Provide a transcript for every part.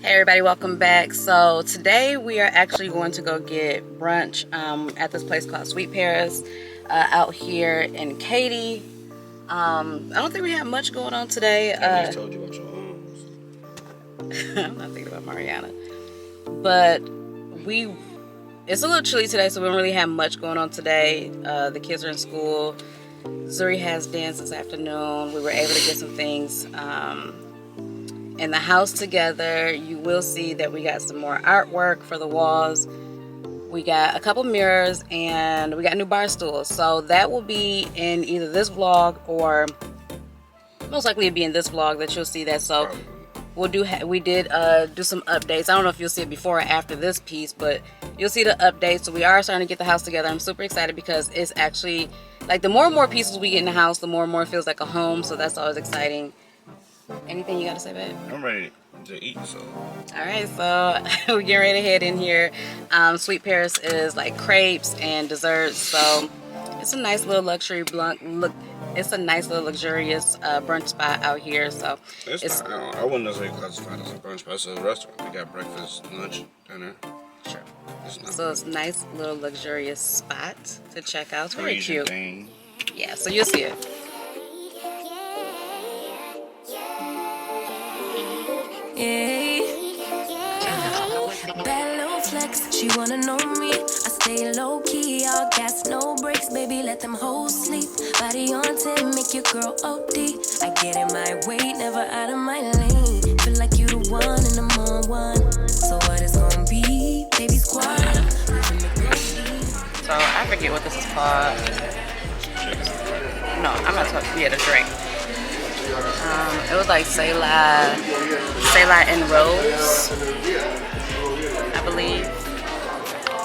Hey everybody, welcome back. So today we are actually going to go get brunch at this place called Sweet Paris out here in Katy. I don't think we have much going on today. I just told you about your homes. I'm not thinking about Mariana. But it's a little chilly today, so we don't really have much going on today. The kids are in school. Zuri has dance this afternoon. We were able to get some things in the house together. You will see that we got some more artwork for the walls. We got a couple mirrors and we got new bar stools. So that will be in either this vlog or most likely it'll be in this vlog that you'll see that. So we did do some updates. I don't know if you'll see it before or after this piece, but you'll see the updates. So we are starting to get the house together. I'm super excited because it's actually like the more and more pieces we get in the house, the more and more it feels like a home. So that's always exciting. Anything you gotta say, babe? I'm ready to eat, so. Alright, so we're getting ready to head in here. Sweet Paris is like crepes and desserts, so it's a nice little luxury it's a nice little luxurious brunch spot out here. So I wouldn't necessarily classify it as a brunch, but it's a restaurant. We got breakfast, lunch, dinner. Sure. So it's a nice little luxurious spot to check out. It's very cute. Thing. Yeah, so you'll see it. Bad little flex, she wanna know me. I stay low key, all gas, no brakes, baby, let them hoes sleep. Body on 10, make your girl OD. I get in my way, never out of my lane. Feel like you the one and I'm on one. So what it's gonna be, baby squad. So I forget what this is called. No, I'm not talking. Yeah, the drink. It was like Sayla and Rose, I believe.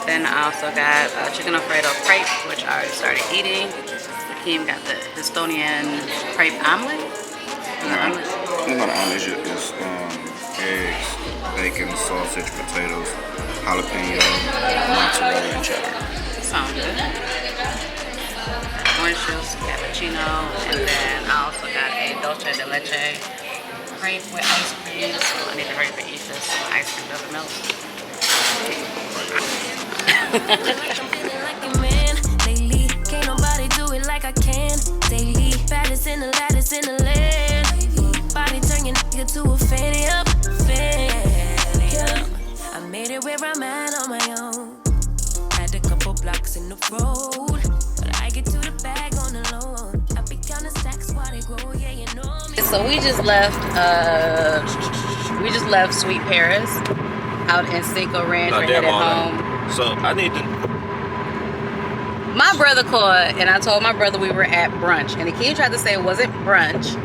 Then I also got chicken Alfredo crepe, which I already started eating. Hakeem got the Estonian crepe omelet. It's not an omelet, it's eggs, bacon, sausage, potatoes, jalapeno, mozzarella, and cheddar. Sounds good. Orange juice, cappuccino, and then I also got a dulce de leche crepe with ice cream. So I need to hurry up and eat this so my ice cream doesn't melt. Lately, can't nobody do it like I can. Daily, baddest in the lattice in the land. Body turn your nigga to a fanny up, fanny up. I made it where I'm at on my own. Had a couple blocks in the road. Get to the bag on the low. I be counting stacks while they grow. Yeah, you know me. So we just left Sweet Paris out in Cinco Ranch. We're headed home. So I need to. My brother called and I told my brother we were at brunch, and Akeem tried to say it wasn't brunch,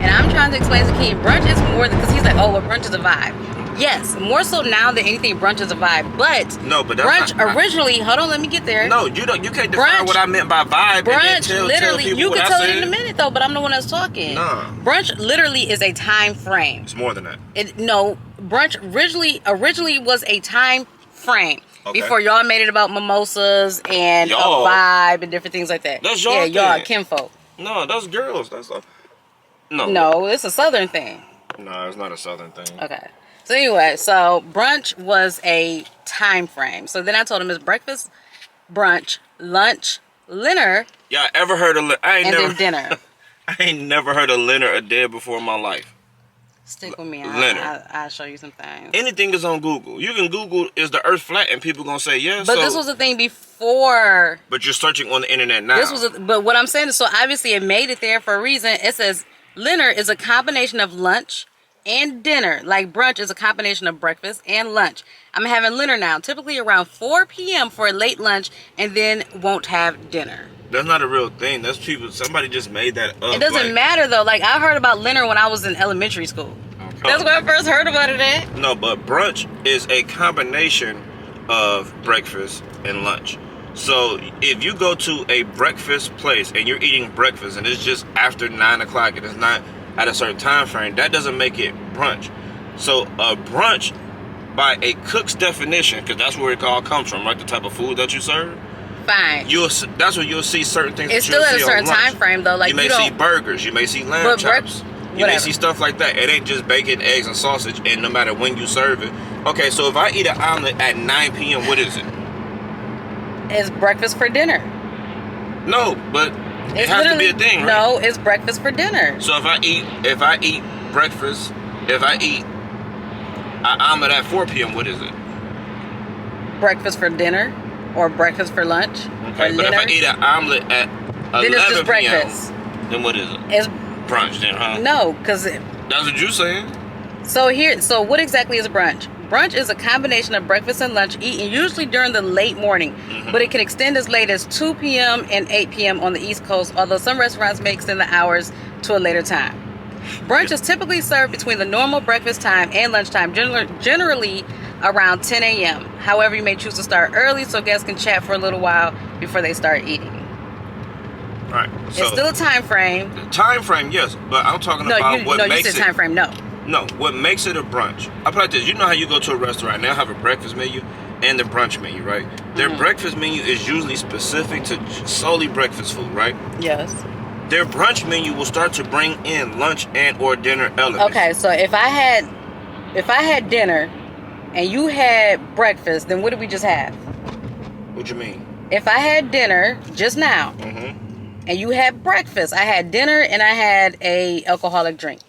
and I'm trying to explain to Akeem brunch is more than, because he's like, oh, well, brunch is a vibe. Yes, more so now than anything, brunch is a vibe. But no, but that's brunch not, originally. Hold on, let me get there. No, you don't. You can't define what I meant by vibe. Brunch, and literally, tell you what can I tell said. it in a minute though. But I'm the one that's talking. Nah. Brunch literally is a time frame. It's more than that. Brunch originally was a time frame. Okay. Before y'all made it about mimosas and a vibe and different things like that. That's y'all. Yeah, y'all kinfolk. No, that's girls. That's a, no, it's a southern thing. No, it's not a southern thing. Okay. So anyway, so brunch was a time frame. So then I told him it's breakfast, brunch, lunch, dinner. Y'all ever heard of then dinner? I ain't never heard of dinner a day before in my life. Stick with me. I'll show you some things. Anything is on Google. You can Google, is the earth flat? And people going to say yes. But this was the thing before. But you're searching on the internet now. But what I'm saying is, so obviously it made it there for a reason. It says dinner is a combination of lunch and dinner. Like brunch is a combination of breakfast and lunch. I'm having dinner now, typically around 4 p.m. for a late lunch, and then won't have dinner. That's not a real thing. That's people. Somebody just made that up. It doesn't matter though. Like I heard about dinner when I was in elementary school. Okay. That's where I first heard about it at. No, but brunch is a combination of breakfast and lunch. So if you go to a breakfast place and you're eating breakfast and it's just after 9 o'clock and it's not at a certain time frame, that doesn't make it brunch. So a brunch, by a cook's definition, because that's where it all comes from, right? The type of food that you serve. Fine. That's where you'll see certain things. It's still at a certain time frame though. Like you may see burgers, you may see lamb chops. You may see stuff like that. It ain't just bacon, eggs, and sausage, and no matter when you serve it. Okay, so if I eat an omelet at 9 p.m., what is it? It's breakfast for dinner. No, but it has to be a thing, right? No, it's breakfast for dinner. So if I eat an omelet at 4 p.m., what is it? Breakfast for dinner or breakfast for lunch. Okay, but if I eat an omelet at 11 then it's just breakfast. p.m., then what is it? It's brunch then, huh? No, because that's what you're saying. So what exactly is brunch? Brunch is a combination of breakfast and lunch eaten usually during the late morning, but it can extend as late as 2 p.m. and 8 p.m. on the East Coast, although some restaurants may extend the hours to a later time. Brunch is typically served between the normal breakfast time and lunchtime, generally around 10 a.m. However, you may choose to start early so guests can chat for a little while before they start eating. All right. So it's still a time frame. Time frame, yes, but I'm talking about what makes you said time frame. No, what makes it a brunch? I put it like this. You know how you go to a restaurant, they'll have a breakfast menu and the brunch menu, right? Their breakfast menu is usually specific to solely breakfast food, right? Yes. Their brunch menu will start to bring in lunch and or dinner elements. Okay, so if I had dinner and you had breakfast, then what did we just have? What you mean? If I had dinner just now and you had breakfast, I had dinner and I had a alcoholic drink.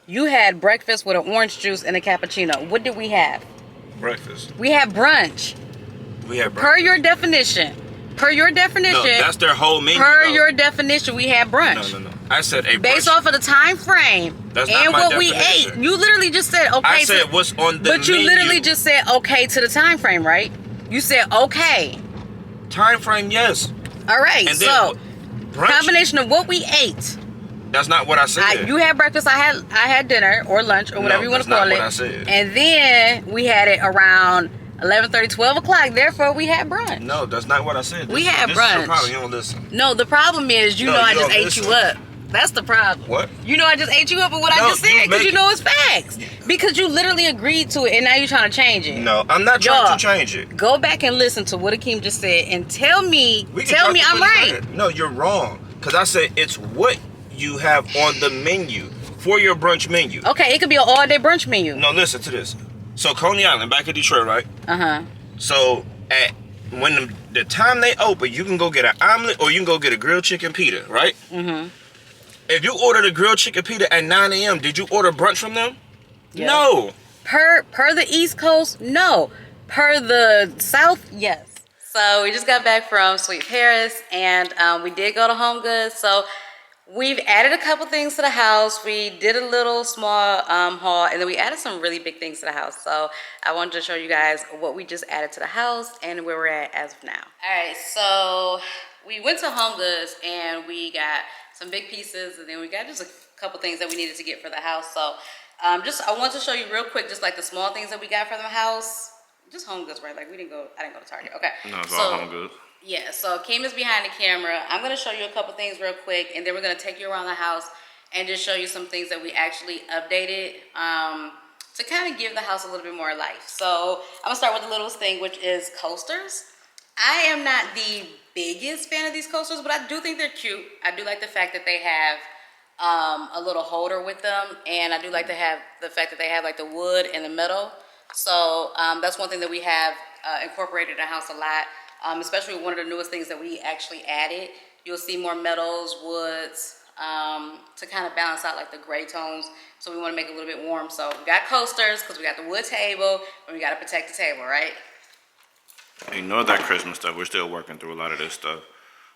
You had breakfast with an orange juice and a cappuccino. What did we have? Breakfast. We had brunch. We had breakfast. Per your definition. No, that's their whole menu. Your definition, we had brunch. No. I said a brunch. Based off of the time frame and what we ate. You literally just said okay. I said what's on the menu. But you literally just said okay to the time frame, right? You said okay. Time frame, yes. All right. And so brunch, combination of what we ate. That's not what I said. You had breakfast. I had dinner or lunch or whatever you want to call it. That's not what I said. And then we had it around 11:30, 12 o'clock. Therefore, we had brunch. No, that's not what I said. We had brunch. Is your problem. You don't listen. No, the problem is I just ate you up. That's the problem. What? I just ate you up with what I just said because it's facts. Because you literally agreed to it and now you're trying to change it. No, I'm not trying to change it. Go back and listen to what Akeem just said and tell me I'm right. No, you're wrong. Because I said it's what you have on the menu for your brunch menu. Okay, it could be an all-day brunch menu. No, listen to this. So Coney Island, back in Detroit, right? So when the time they open, you can go get an omelet or you can go get a grilled chicken pita, right? If you ordered a grilled chicken pita at 9 a.m., did you order brunch from them? Yes. No. Per the East Coast, no. Per the South, yes. So we just got back from Sweet Paris and we did go to Home Goods. So we've added a couple things to the house. We did a little small haul, and then we added some really big things to the house. So I wanted to show you guys what we just added to the house and where we're at as of now. All right, so we went to Home Goods, and we got some big pieces, and then we got just a couple things that we needed to get for the house. So I want to show you real quick just like the small things that we got for the house. Just Home Goods, right? Like I didn't go to Target. Okay. No, it's all Home Goods. Yeah, so Kim is behind the camera. I'm going to show you a couple things real quick, and then we're going to take you around the house and just show you some things that we actually updated to kind of give the house a little bit more life. So I'm going to start with the littlest thing, which is coasters. I am not the biggest fan of these coasters, but I do think they're cute. I do like the fact that they have a little holder with them, and I do like to have the fact that they have like the wood and the metal. So that's one thing that we have incorporated in the house a lot. Especially one of the newest things that we actually added. You'll see more metals, woods, to kind of balance out like the gray tones. So we want to make it a little bit warm. So we got coasters because we got the wood table and we got to protect the table, right? Ignore that Christmas stuff. We're still working through a lot of this stuff.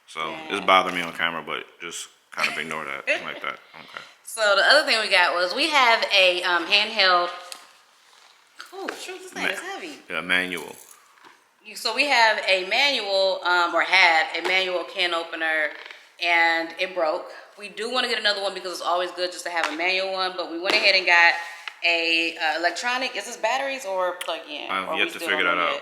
So it's bothering me on camera, but just kind of ignore that like that. Okay. So the other thing we got was we have a handheld. Oh, shoot, this thing is heavy. Yeah, manual. So we have a manual, or had a manual can opener, and it broke. We do want to get another one because it's always good just to have a manual one, but we went ahead and got a electronic. Is this batteries or plug-in? I've yet to figure that out.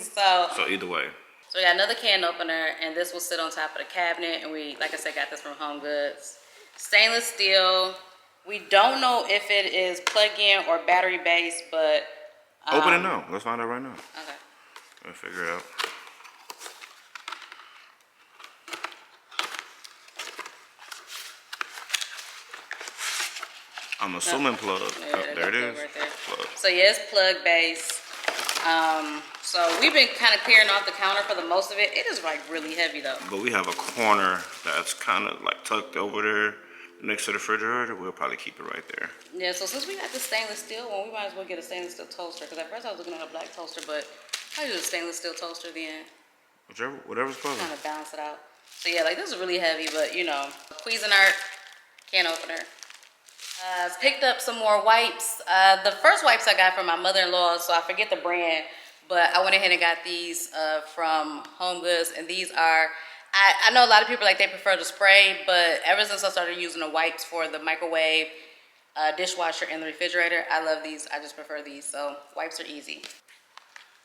So either way. So we got another can opener, and this will sit on top of the cabinet, and we, like I said, got this from Home Goods. Stainless steel. We don't know if it is plug-in or battery-based, but... open it now. Let's find out right now. Okay. I'll figure it out. I'm assuming plug. Yeah, Oh, there it is. Right there. Plug. So yeah, it's plug based. So we've been kind of clearing off the counter for the most of it. It is like really heavy though. But we have a corner that's kind of like tucked over there next to the refrigerator. We'll probably keep it right there. Yeah, so since we got the stainless steel one, we might as well get a stainless steel toaster. Because at first I was looking at a black toaster, but I'll use a stainless steel toaster then. Whatever's close. Kind of balance it out. So yeah, like this is really heavy, but you know, Cuisinart can opener. Picked up some more wipes. The first wipes I got from my mother-in-law, so I forget the brand, but I went ahead and got these from Home Goods, and these are, I know a lot of people like they prefer the spray, but ever since I started using the wipes for the microwave, dishwasher, and the refrigerator, I love these. I just prefer these, so wipes are easy.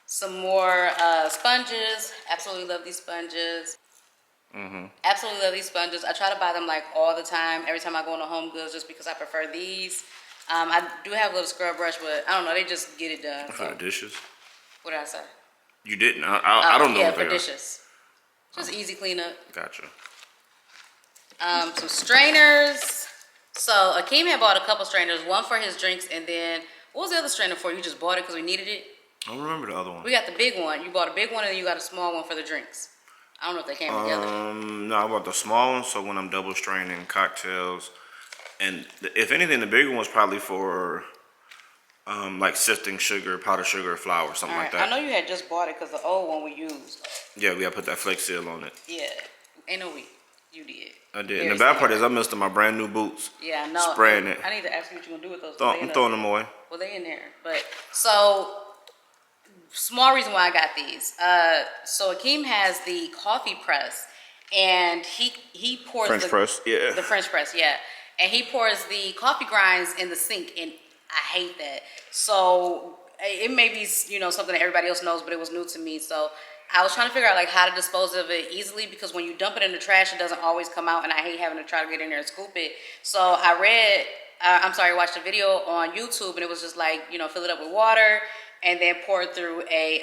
Some more sponges. Absolutely love these sponges. Absolutely love these sponges. I try to buy them like all the time, every time I go into Home Goods, just because I prefer these. I do have a little scrub brush, but I don't know, they just get it done. For the dishes? What did I say? You didn't? I don't know yeah, what they for are. dishes. Just easy cleanup. Gotcha. Some strainers. So Akeem had bought a couple strainers, one for his drinks, and then, what was the other strainer for? You just bought it because we needed it? I don't remember the other one. We got the big one. You bought a big one, and then you got a small one for the drinks. I don't know if they came together. No, I bought the small one, so when I'm double straining cocktails, and if anything, the bigger one's probably for like sifting sugar, powdered sugar, flour, something like that. I know you had just bought it because the old one we used. Yeah, we gotta put that Flex Seal on it. Yeah, ain't no we. You did. I did. And the bad part is I missed my brand new boots. Yeah, I know. Spraying it. I need to ask you what you're gonna do with those. I'm throwing them away. Well, they in there. But so small reason why I got these. So Akeem has the coffee press, and he pours French press, yeah. The French press, yeah. And he pours the coffee grinds in the sink, and I hate that. So it may be, you know, something that everybody else knows, but it was new to me. So I was trying to figure out like how to dispose of it easily, because when you dump it in the trash, it doesn't always come out, and I hate having to try to get in there and scoop it. So I watched a video on YouTube, and it was just like, you know, fill it up with water and then pour it through a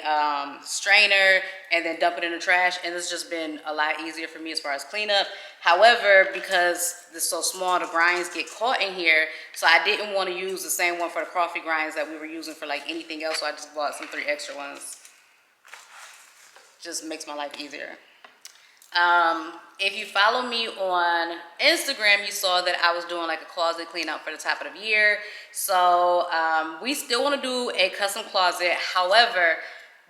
strainer and then dump it in the trash. And it's just been a lot easier for me as far as cleanup. However, because it's so small, the grinds get caught in here. So I didn't want to use the same one for the coffee grinds that we were using for like anything else. So I just bought some 3 extra ones. Just makes my life easier. If you follow me on Instagram, you saw that I was doing like a closet clean out for the top of the year. So we still want to do a custom closet. However,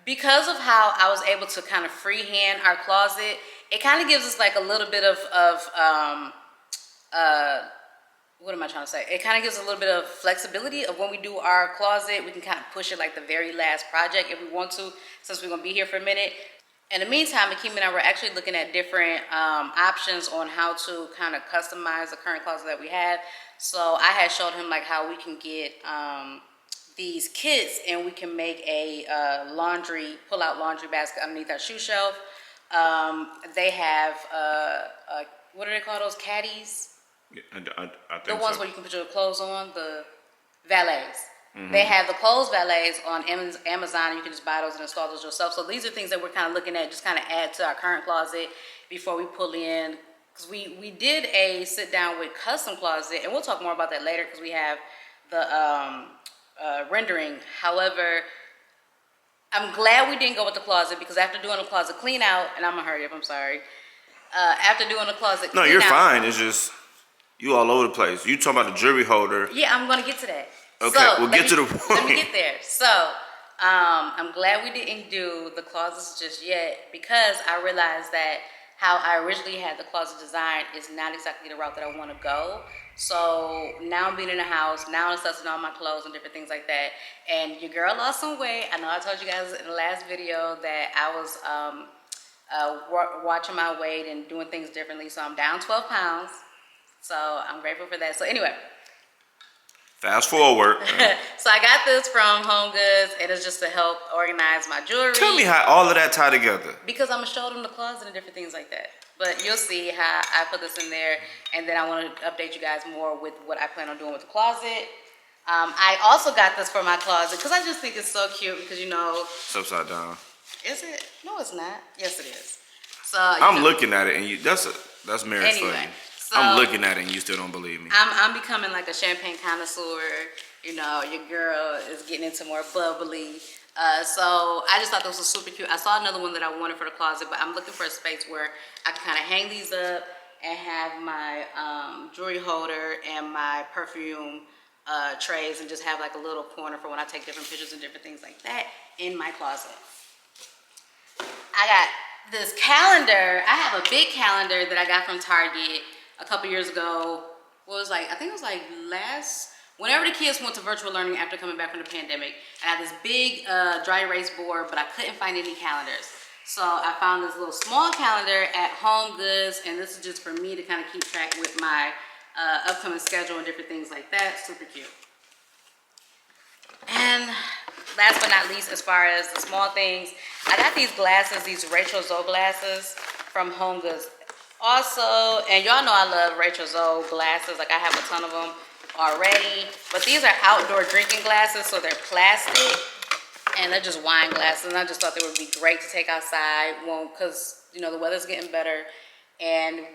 because of how I was able to kind of freehand our closet, it kind of gives us like a little bit of what am I trying to say? It kind of gives a little bit of flexibility of when we do our closet. We can kind of push it like the very last project if we want to, since we're going to be here for a minute. In the meantime, Akeem and I were actually looking at different options on how to kind of customize the current closet that we have. So I had showed him like how we can get these kits, and we can make a pull-out laundry basket underneath our shoe shelf. They have, what do they call those, caddies? Yeah, I think the ones so. where you can put your clothes on, the valets. They have the clothes valets on Amazon, and you can just buy those and install those yourself. So these are things that we're kind of looking at, just kind of add to our current closet before we pull in. Because we did a sit down with custom closet, and we'll talk more about that later because we have the rendering. However, I'm glad we didn't go with the closet, because after doing a closet clean out, and I'm gonna hurry up, I'm sorry. After doing a closet clean out. No, you're fine. It's just you all over the place. You talking about the jewelry holder. Yeah, I'm gonna get to that. Okay, so, we'll get to the point. Let me get there. So, I'm glad we didn't do the closets just yet, because I realized that how I originally had the closet design is not exactly the route that I want to go. So now I'm being in the house, now I'm assessing all my clothes and different things like that. And your girl lost some weight. I know I told you guys in the last video that I was watching my weight and doing things differently. So I'm down 12 pounds. So I'm grateful for that. So anyway. Fast forward. So I got this from Home Goods, and it's just to help organize my jewelry. Tell me how all of that tie together. Because I'm going to show them the closet and different things like that. But you'll see how I put this in there, and then I want to update you guys more with what I plan on doing with the closet. I also got this for my closet because I just think it's so cute, because, you know. It's upside down. Is it? No, it's not. Yes, it is. So I'm looking at it, and that's marriage for anyway, you. So I'm looking at it and you still don't believe me. I'm becoming like a champagne connoisseur. You know, your girl is getting into more bubbly. So I just thought this was super cute. I saw another one that I wanted for the closet, but I'm looking for a space where I can kind of hang these up and have my jewelry holder and my perfume trays and just have like a little corner for when I take different pictures and different things like that in my closet. I got this calendar. I have a big calendar that I got from Target a couple years ago. I think it was like whenever the kids went to virtual learning after coming back from the pandemic. I had this big dry erase board, but I couldn't find any calendars. So I found this little small calendar at Home Goods, and this is just for me to kind of keep track with my upcoming schedule and different things like that. Super cute. And last but not least, as far as the small things, I got these glasses, these Rachel Zoe glasses from Home Goods. Also, and y'all know I love Rachel Zoe glasses. Like I have a ton of them already. But these are outdoor drinking glasses, so they're plastic. And they're just wine glasses. And I just thought they would be great to take outside. Well, because, you know, the weather's getting better. And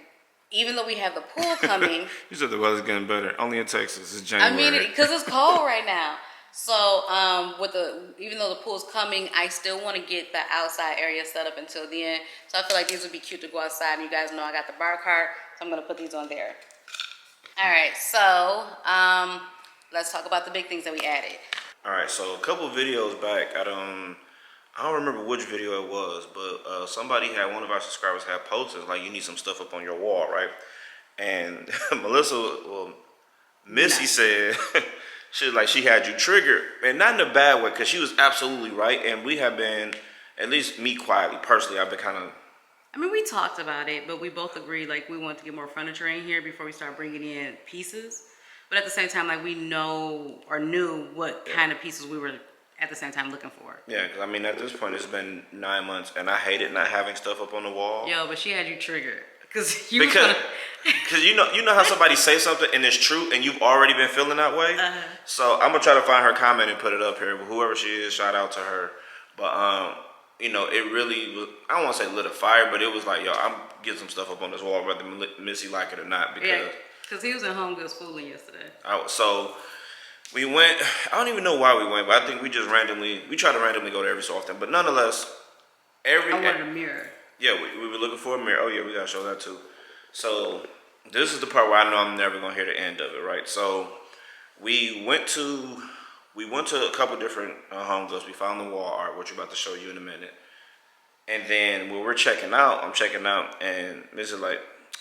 even though we have the pool coming. You said the weather's getting better. Only in Texas. It's January. I mean, because it's cold right now. So, even though the pool's coming, I still want to get the outside area set up until then. So I feel like these would be cute to go outside. And you guys know I got the bar cart, so I'm going to put these on there. All right, so let's talk about the big things that we added. All right, so a couple videos back, I don't remember which video it was, but one of our subscribers had posted, like, you need some stuff up on your wall, right? And Missy said, she had you triggered, and not in a bad way, because she was absolutely right, and we have been, at least me quietly, personally, I've been kind of... I mean, we talked about it, but we both agreed, like, we wanted to get more furniture in here before we start bringing in pieces. But at the same time, like, we knew what kind of pieces we were, at the same time, looking for. Yeah, because, I mean, at this point, it's been 9 months, and I hated not having stuff up on the wall. Yo, but she had you triggered. Because you know how somebody say something, and it's true, and you've already been feeling that way? So I'm going to try to find her comment and put it up here. But whoever she is, shout out to her. But, you know, it really was, I don't want to say lit a fire, but it was like, yo, I'm getting some stuff up on this wall, whether Missy like it or not. Because he was in Home Goods fooling yesterday. So we went, I don't even know why we went, but I think we try to randomly go there every so often. But nonetheless, I wanted a mirror. Yeah, we were looking for a mirror. Oh yeah, we got to show that too. So this is the part where I know I'm never going to hear the end of it, right? So we went to a couple different Home Goods. We found the wall art, which I'm about to show you in a minute. And then when I'm checking out, and Miss is like,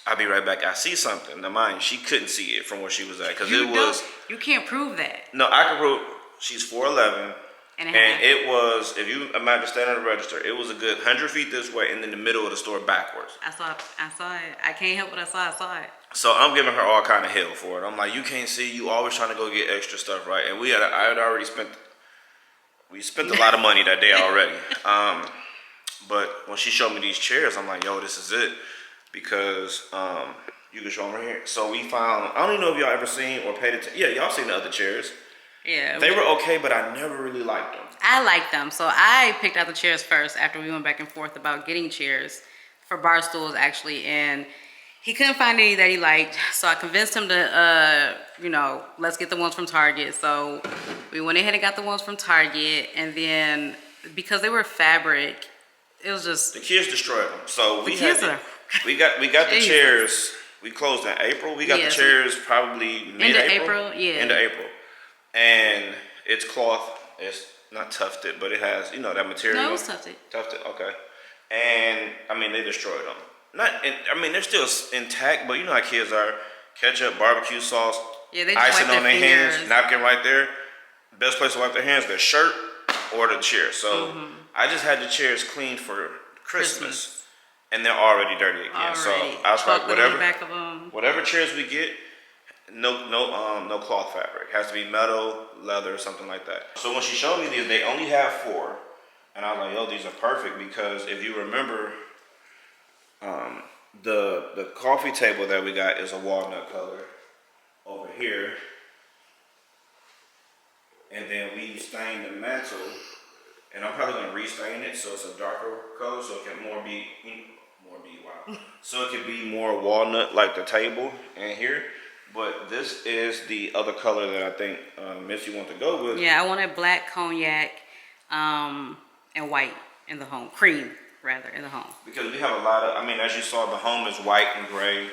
I'll be right back. I see something. Now, mind, she couldn't see it from where she was at because it was. You can't prove that. No, I can prove. She's 4'11", and it was. If you imagine standing at the register, it was a good 100 feet this way, and in the middle of the store backwards. I saw it. I can't help what I saw it. So I'm giving her all kind of hell for it. I'm like, you can't see. You always trying to go get extra stuff, right? And I had already spent. We spent a lot of money that day already. But when she showed me these chairs, I'm like, yo, this is it. Because you can show them right here. So we found, I don't even know if y'all ever seen or paid attention. Yeah, y'all seen the other chairs. Yeah. They were okay, but I never really liked them. I liked them. So I picked out the chairs first after we went back and forth about getting chairs for bar stools, actually. And he couldn't find any that he liked. So I convinced him to, let's get the ones from Target. So we went ahead and got the ones from Target. And then because they were fabric, it was just... The kids destroyed them. So we got the chairs. We closed in April. We got the chairs probably mid-April. End of April. And it's cloth. It's not tufted, but it has, that material. No, it was tufted. Tufted, okay. And, I mean, they destroyed them. They're still intact, but you know how kids are. Ketchup, barbecue sauce, they icing on their hands, napkin right there. Best place to wipe their hands, their shirt or the chair. So I just had the chairs cleaned for Christmas. And they're already dirty again. So I was like, whatever chairs we get, no cloth fabric. It has to be metal, leather, something like that. So when she showed me these, they only have 4. And I was like, yo, these are perfect because if you remember, the coffee table that we got is a walnut color over here. And then we stained the mantle, and I'm probably gonna restain it so it's a darker color so it can more be wow. so it could be more walnut like the table in here. But this is the other color that I think Missy wants to go with. Yeah, I wanted black, cognac, and white in the home. Cream, rather, in the home. Because we have a lot of, I mean, as you saw, the home is white and gray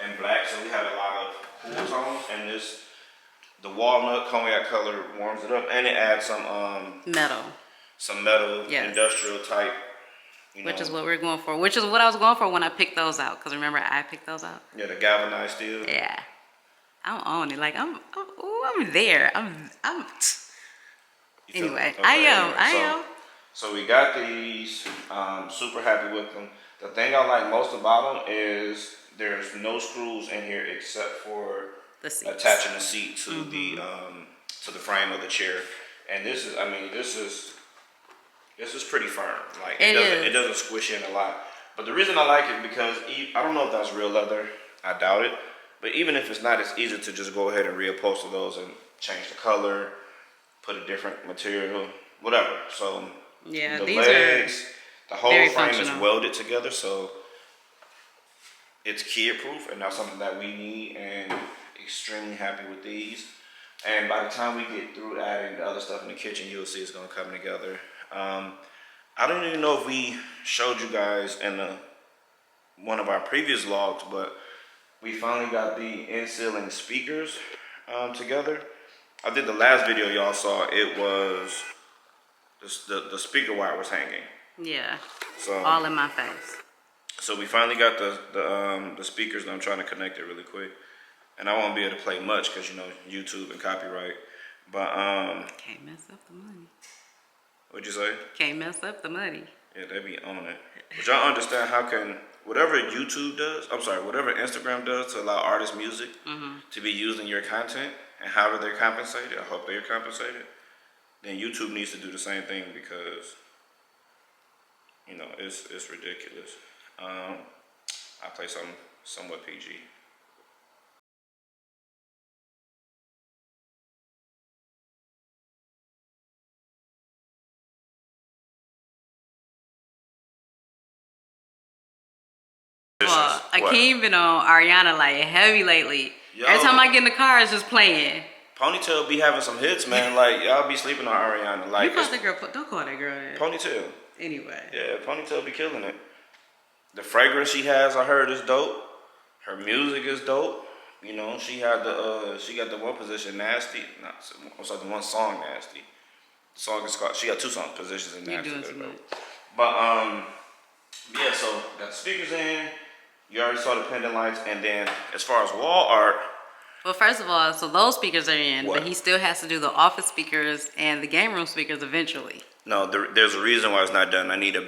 and black, so we have a lot of cool tones, and the walnut cognac color warms it up, and it adds some metal, yes. industrial type. Which is what we're going for. Which is what I was going for when I picked those out. Because remember, I picked those out. Yeah, the galvanized steel. Yeah, I'm on it. Like I'm there. Anyway, Okay, I am. So we got these. Super happy with them. The thing I like most about them is there's no screws in here except for attaching the seat to the frame of the chair. And this is pretty firm. Like it doesn't squish in a lot. But the reason I like it because I don't know if that's real leather. I doubt it. But even if it's not, it's easy to just go ahead and reupholster those and change the color, put a different material, whatever. So yeah, the these legs, the whole frame functional. is welded together, so it's kid proof, and that's something that we need. And extremely happy with these. And by the time we get through adding the other stuff in the kitchen, you'll see it's gonna come together. I don't even know if we showed you guys in one of our previous vlogs, but we finally got the in-ceiling speakers together. I think the last video y'all saw, it was the speaker wire was hanging. Yeah. So all in my face. So we finally got the speakers, and I'm trying to connect it really quick. And I won't be able to play much because YouTube and copyright. But can't mess up the money. What'd you say? Can't mess up the money. Yeah, they be on it. But y'all understand how can whatever Instagram does to allow artists' music to be used in your content, and however they're compensated, I hope they're compensated, then YouTube needs to do the same thing because it's ridiculous. I play something somewhat PG. Akeem been on Ariana like heavy lately. Yo, every time I get in the car, it's just playing. Ponytail be having some hits, man. Like y'all be sleeping on Ariana. Like you call that girl? Don't call that girl that. Ponytail. Anyway. Yeah, Ponytail be killing it. The fragrance she has, I heard, is dope. Her music is dope. She got the one position Nasty. The one song Nasty. The song is called. She got two song positions in Nasty. You're doing too much. But yeah. So got the speakers in. You already saw the pendant lights, and then as far as wall art. Well, first of all, so those speakers are in, what? But he still has to do the office speakers and the game room speakers eventually. No, there's a reason why it's not done. I need a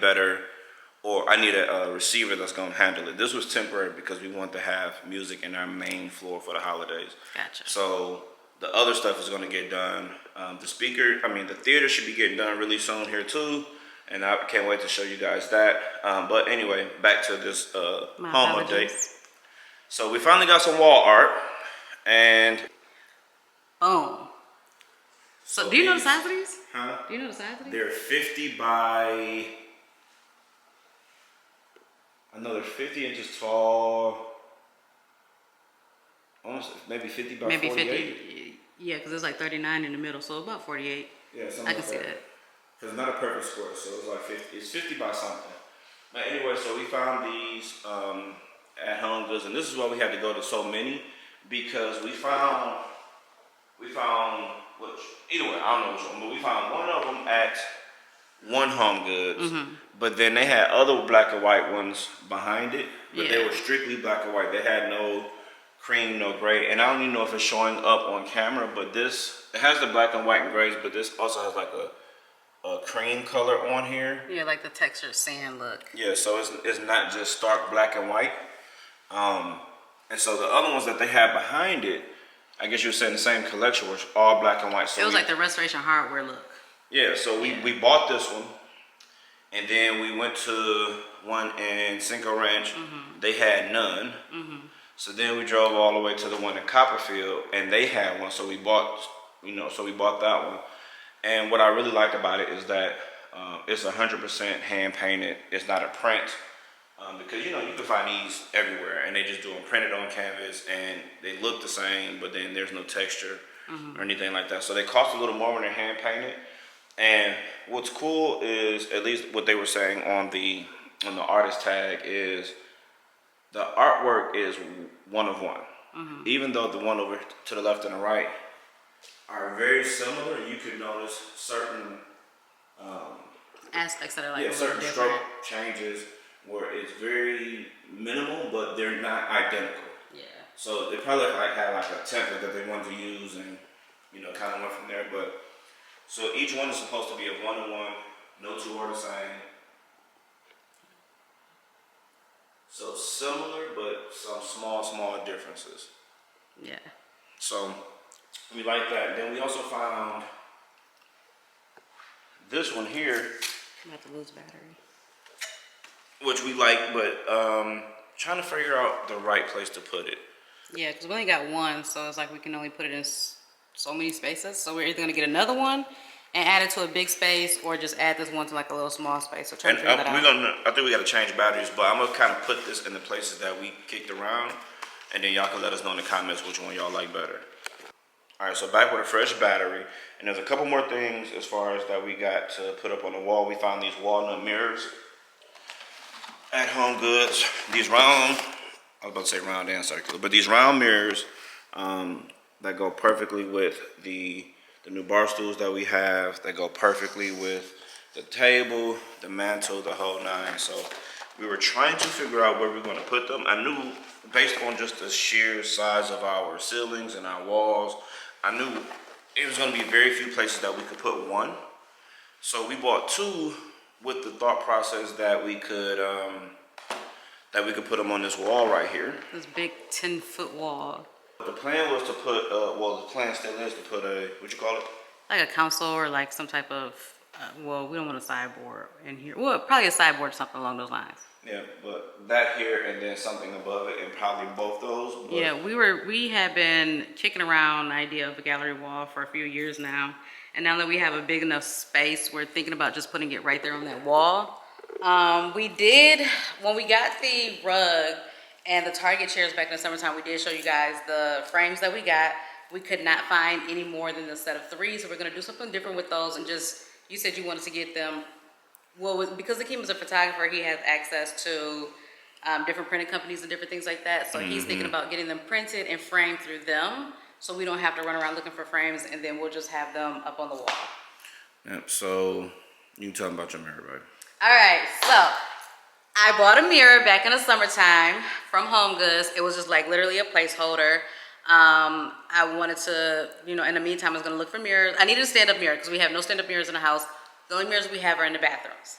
receiver that's going to handle it. This was temporary because we want to have music in our main floor for the holidays. Gotcha. So the other stuff is going to get done. The theater should be getting done really soon here too. And I can't wait to show you guys that. But anyway, back to this home update. So we finally got some wall art. And boom. So do you know the size of these? Huh? Do you know the size of these? They're 50 by... I know they're 50 inches tall. Almost maybe 50 by 48. 50. Yeah, because it's like 39 in the middle, so about 48. Yeah, something I can see that. Because it's not a perfect square, so it's like 50. It's 50 by something. But anyway, so we found these at Home Goods, and this is why we had to go to so many, because we found either way, I don't know which one, but we found one of them at one Home Goods, but then they had other black and white ones behind it, but they were strictly black and white. They had no cream, no gray, and I don't even know if it's showing up on camera, but it has the black and white and grays, but this also has like a cream color on here. Yeah, like the textured sand look. Yeah, so it's not just stark black and white. And so the other ones that they had behind it, I guess you were saying the same collection, was all black and white. So it was like the Restoration Hardware look. Yeah, so we bought this one, and then we went to one in Cinco Ranch. They had none. So then we drove all the way to the one in Copperfield, and they had one. So we bought, that one. And what I really liked about it is that it's 100% hand painted. It's not a print. Because you can find these everywhere, and they just do them printed on canvas, and they look the same, but then there's no texture or anything like that. So they cost a little more when they're hand painted. And what's cool is, at least what they were saying on the artist tag, is the artwork is one of one. Even though the one over to the left and the right are very similar, you can notice certain aspects that are like certain stroke changes where it's very minimal, but they're not identical. Yeah. So they probably had like a template that they wanted to use, and kind of went from there. But so each one is supposed to be a one-to-one. No two are the same. So similar, but some small differences. Yeah. So we like that. Then we also found this one here, I'm about to lose battery. which we like, but trying to figure out the right place to put it. Yeah, because we only got one, so it's like we can only put it in so many spaces. So we're either gonna get another one and add it to a big space, or just add this one to like a little small space. So trying to figure that out. I think we got to change batteries, but I'm gonna kind of put this in the places that we kicked around, and then y'all can let us know in the comments which one y'all like better. All right, so back with a fresh battery, and there's a couple more things as far as that we got to put up on the wall. We found these walnut mirrors at Home Goods. These round, I was about to say round and circular, but these round mirrors that go perfectly with the new bar stools that we have, that go perfectly with the table, the mantle, the whole nine. So we were trying to figure out where we're going to put them. I knew, based on just the sheer size of our ceilings and our walls, I knew it was going to be very few places that we could put one. So we bought two, with the thought process that we could put them on this wall right here. This big 10-foot wall. The plan was to put, the plan still is to put what you call it? Like a console, or like some type of, well, we don't want a sideboard in here. Well, probably a sideboard or something along those lines. Yeah, but that here and then something above it, and probably both those. But Yeah, we have been kicking around the idea of a gallery wall for a few years now. And now that we have a big enough space, we're thinking about just putting it right there on that wall. We did, when we got the rug and the Target chairs back in the summertime, we did show you guys the frames that we got. We could not find any more than the set of 3, so we're gonna do something different with those. And just, you said you wanted to get them, well, because Akeem is a photographer, he has access to different printing companies and different things like that. So he's thinking about getting them printed and framed through them, so we don't have to run around looking for frames, and then we'll just have them up on the wall. Yep, so you can tell them about your mirror, right? All right, so I bought a mirror back in the summertime from Home Goods. It was just like literally a placeholder. I wanted to, in the meantime, I was gonna look for mirrors. I needed a stand-up mirror because we have no stand-up mirrors in the house. The only mirrors we have are in the bathrooms.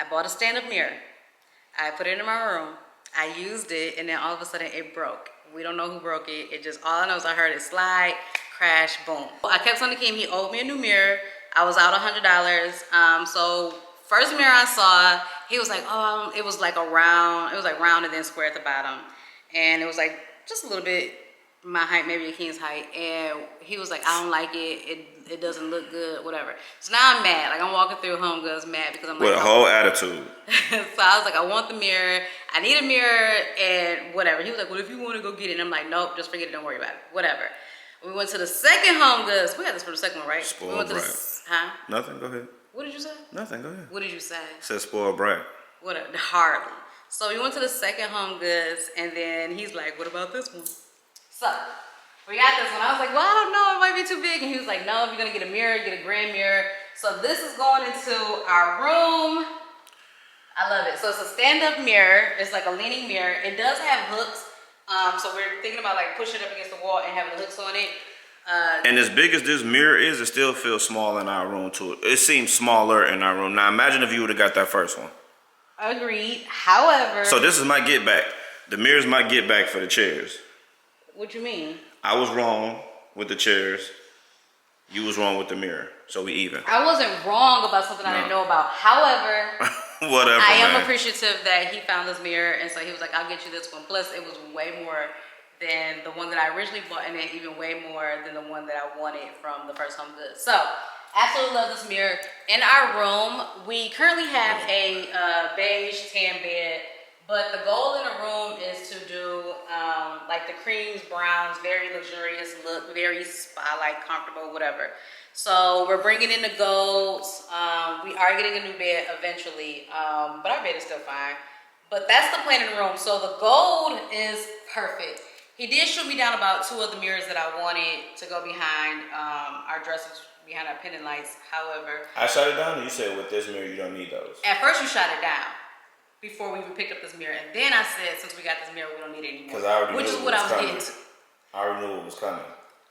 I bought a stand-up mirror. I put it in my room. I used it, and then all of a sudden it broke. We don't know who broke it. It just, all I know is I heard it slide, crash, boom. I kept on the Akeem. He owed me a new mirror. I was out $100. So first mirror I saw, he was like, oh, it was like round and then square at the bottom. And it was like just a little bit my height, maybe Akeem's height. And he was like, I don't like it. It doesn't look good, whatever. So now I'm mad. Like, I'm walking through Home Goods mad because I'm like, with a whole attitude. So I was like, I want the mirror. I need a mirror and whatever. He was like, well, if you want to go get it. And I'm like, nope, just forget it. Don't worry about it. Whatever. We went to the second Home Goods. We got this for the second one, right? Spoiled we went to brat. Huh? Nothing, go ahead. What did you say? Nothing, go ahead. What did you say? Said spoiled brat. Whatever. Hardly. So we went to the second Home Goods, and then he's like, what about this one? So we got this one. I was like, well, I don't know. It might be too big. And he was like, no, if you're going to get a mirror, get a grand mirror. So this is going into our room. I love it. So it's a stand-up mirror. It's like a leaning mirror. It does have hooks. So we're thinking about like pushing it up against the wall and having the hooks on it. And as big as this mirror is, it still feels small in our room too. It seems smaller in our room. Now imagine if you would have got that first one. Agreed. However. So this is my get back. The mirror's my get back for the chairs. What you mean? I was wrong with the chairs. You was wrong with the mirror. So we even. I wasn't wrong about something I didn't know about. However, whatever. I am appreciative that he found this mirror, and so he was like, I'll get you this one. Plus, it was way more than the one that I originally bought, and then even way more than the one that I wanted from the first Home Goods. So, absolutely love this mirror. In our room, we currently have a beige tan bed But the goal in the room is to do like the creams, browns, very luxurious look, very spa-like, comfortable, whatever. So we're bringing in the golds. We are getting a new bed eventually, but our bed is still fine. But that's the plan in the room. So the gold is perfect. He did shoot me down about 2 of the mirrors that I wanted to go behind our dressers, behind our pendant lights. However, I shot it down and you said with this mirror you don't need those. at first you shot it down before we even picked up this mirror. And then I said, since we got this mirror, we don't need it anymore. Because I already which knew is it what I was was coming. getting to. I already knew it was coming.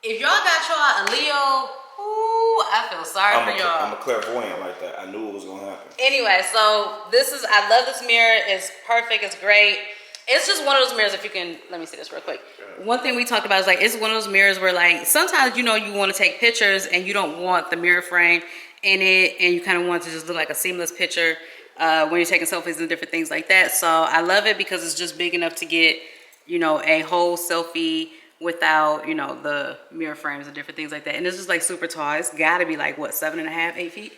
If y'all got y'all a Leo, ooh, I feel sorry for y'all. I'm a clairvoyant like that. I knew it was going to happen. Anyway, so I love this mirror. It's perfect. It's great. It's just one of those mirrors, if you can, let me see this real quick. One thing we talked about is like, it's one of those mirrors where like, sometimes, you know, you want to take pictures and you don't want the mirror frame in it. And you kind of want to just look like a seamless picture when you're taking selfies and different things like that. So I love it because it's just big enough to get, you know, a whole selfie without, you know, the mirror frames and different things like that. And it's just like super tall. It's got to be like, what, 7.5, 8 feet?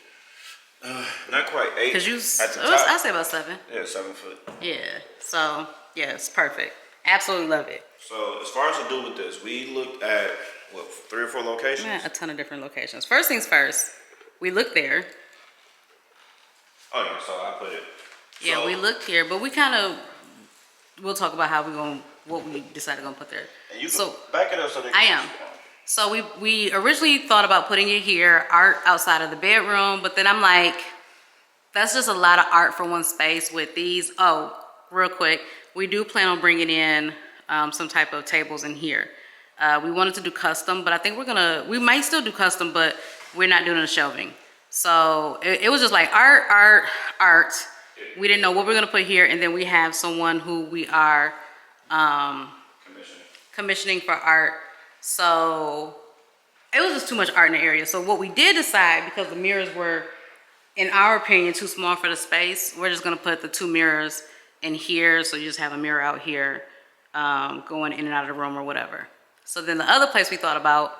Not quite 8. Because I say about 7. Yeah, 7 foot. Yeah. So yeah, it's perfect. Absolutely love it. So as far as to do with this, we looked at what, 3 or 4 locations? Yeah, a ton of different locations. First things first, we looked there. Oh yeah, so I put it. Yeah, So, we looked here, but we'll talk about how what we decided to put there. And you So can back it up so they can I am. So we originally thought about putting it here, art outside of the bedroom, but then I'm like, that's just a lot of art for one space with these. Oh, real quick, we do plan on bringing in some type of tables in here. We wanted to do custom, but I think we might still do custom, but we're not doing the shelving. So it was just like art. We didn't know what we were gonna put here, and then we have someone who we are commissioning for art. So it was just too much art in the area. So what we did decide, because the mirrors were, in our opinion, too small for the space, we're just gonna put the 2 mirrors in here. So you just have a mirror out here going in and out of the room or whatever. So then the other place we thought about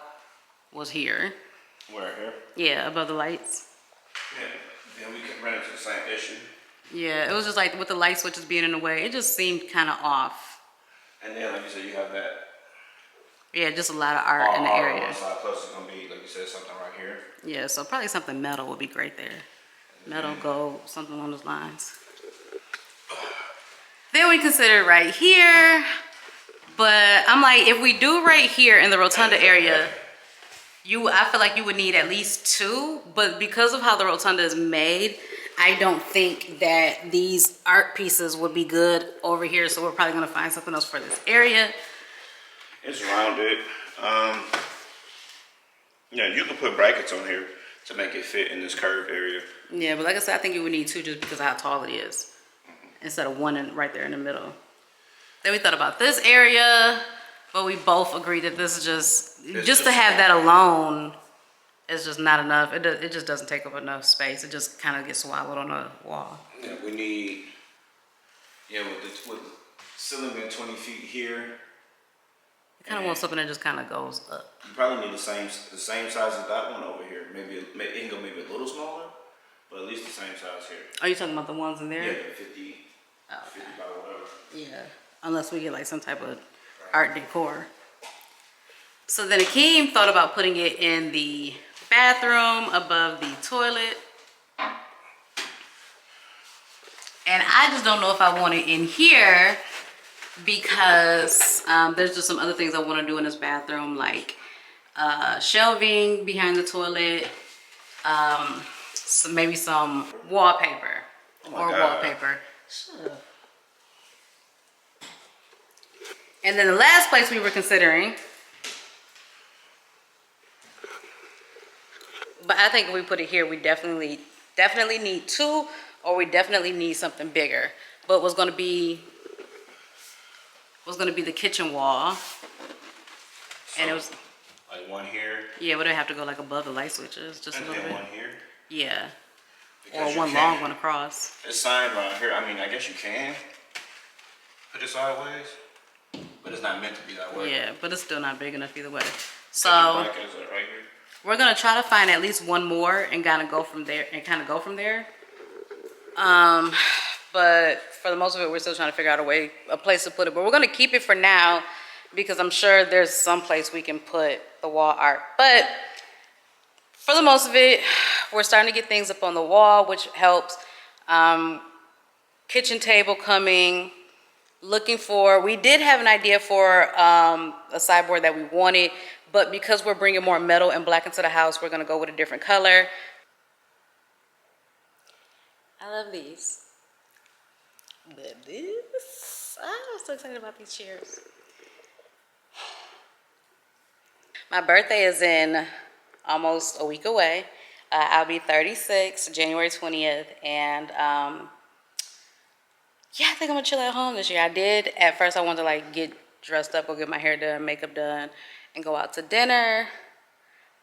was here. Where, here? Yeah, above the lights. Yeah, then we can run into the same issue. Yeah, it was just like with the light switches being in the way, it just seemed kind of off. And then, like you said, you have that. Yeah, just a lot of art in the area. On one side, plus it's gonna be, like you said, something right here. Yeah, so probably something metal would be great there. Metal, gold, something along those lines. Then we considered right here, but I'm like, if we do right here in the rotunda area, I feel like you would need at least 2, but because of how the rotunda is made, I don't think that these art pieces would be good over here. So we're probably gonna find something else for this area. It's rounded. Yeah, you can put brackets on here to make it fit in this curved area. Yeah, but like I said, I think you would need 2 just because of how tall it is, instead of 1 right there in the middle. Then we thought about this area, but we both agreed that this is just to have that alone is just not enough. It just doesn't take up enough space. It just kind of gets swallowed on the wall. Yeah, we need, with the ceiling being 20 feet here. You kind of want something that just kind of goes up. You probably need the same size as that one over here. Maybe it can go maybe a little smaller, but at least the same size here. Are you talking about the ones in there? Yeah, 50, Oh, okay. 50 by whatever. Yeah, unless we get like some type of art decor. So then Akeem thought about putting it in the bathroom above the toilet. And I just don't know if I want it in here because there's just some other things I want to do in this bathroom, like shelving behind the toilet, so maybe some wallpaper wallpaper. Shut up. And then the last place we were considering, but I think if we put it here, we definitely need 2, or we definitely need something bigger. But was going to be the kitchen wall, So, and it was like one here. Yeah, would it have to go like above the light switches, just And a little then bit? one here. Yeah, Because or you one can't- long one across. It's signed right here. I mean, I guess you can put it sideways, but it's not meant to be that way. Yeah, but it's still not big enough either way. And So the bracket is right here. we're gonna try to find at least one more and kind of go from there. but for the most of it, we're still trying to figure out a place to put it. But we're gonna keep it for now because I'm sure there's some place we can put the wall art. But for the most of it, we're starting to get things up on the wall, which helps. Kitchen table coming. We did have an idea for a sideboard that we wanted, but because we're bringing more metal and black into the house, we're gonna go with a different color. I love these. I'm so excited about these chairs. My birthday is in almost a week away. I'll be 36, January 20th, and yeah, I think I'm gonna chill at home this year. At first I wanted to like get dressed up, go get my hair done, makeup done, and go out to dinner.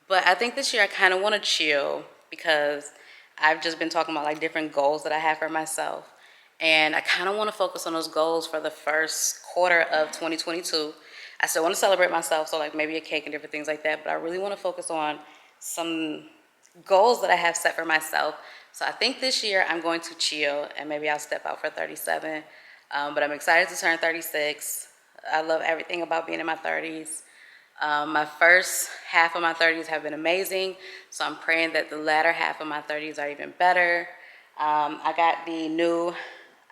But I think this year I kind of want to chill because I've just been talking about like different goals that I have for myself. And I kind of want to focus on those goals for the first quarter of 2022. I still want to celebrate myself, so like maybe a cake and different things like that. But I really want to focus on some goals that I have set for myself. So I think this year I'm going to chill and maybe I'll step out for 37. But I'm excited to turn 36. I love everything about being in my 30s. My first half of my 30s have been amazing. So I'm praying that the latter half of my 30s are even better. I got the new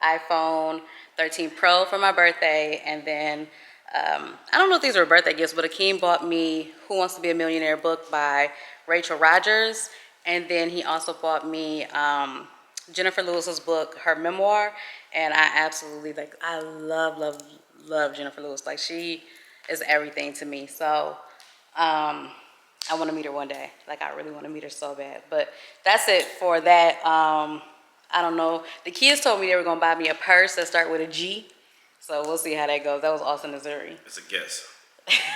iPhone 13 Pro for my birthday. And then, I don't know if these were birthday gifts, but Akeem bought me Who Wants to Be a Millionaire book by Rachel Rogers. And then he also bought me Jennifer Lewis's book, her memoir. And I absolutely, like, I love Jennifer Lewis. Like, she is everything to me. So I want to meet her one day. Like, I really want to meet her so bad. But that's it for that. I don't know. The kids told me they were going to buy me a purse that start with a G. So we'll see how that goes. That was Austin, Missouri. It's a guess.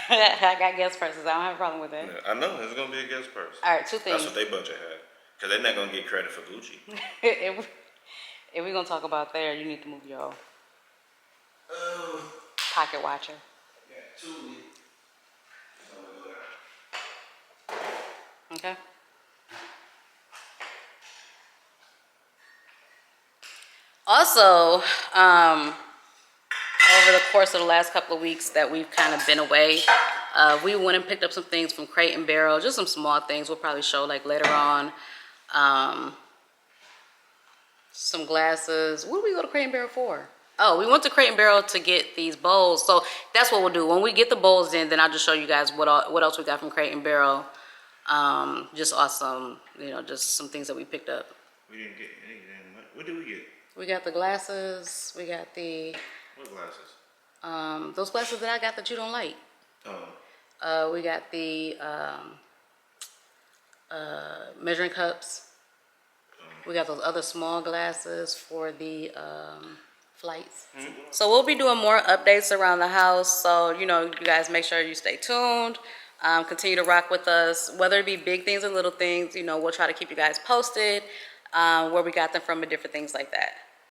I got guest purses. I don't have a problem with that. Yeah, I know. It's going to be a guest purse. All right, two things. That's what they budget had. Because they're not going to get credit for Gucci. If we're going to talk about there, you need to move your pocket watcher. Yeah, 2 weeks. Okay. Also, over the course of the last couple of weeks that we've kind of been away, we went and picked up some things from Crate and Barrel, just some small things we'll probably show like later on. Some glasses. What did we go to Crate and Barrel for? Oh, we went to Crate and Barrel to get these bowls. So that's what we'll do. When we get the bowls in, then I'll just show you guys what else we got from Crate and Barrel. Just awesome, just some things that we picked up. We didn't get anything. What did we get? We got the glasses. We got the... What glasses? Those glasses that I got that you don't like. Oh. We got the measuring cups. We got those other small glasses for the flights. Mm-hmm. So we'll be doing more updates around the house. So, you guys make sure you stay tuned. Continue to rock with us, whether it be big things or little things. We'll try to keep you guys posted where we got them from and different things like that.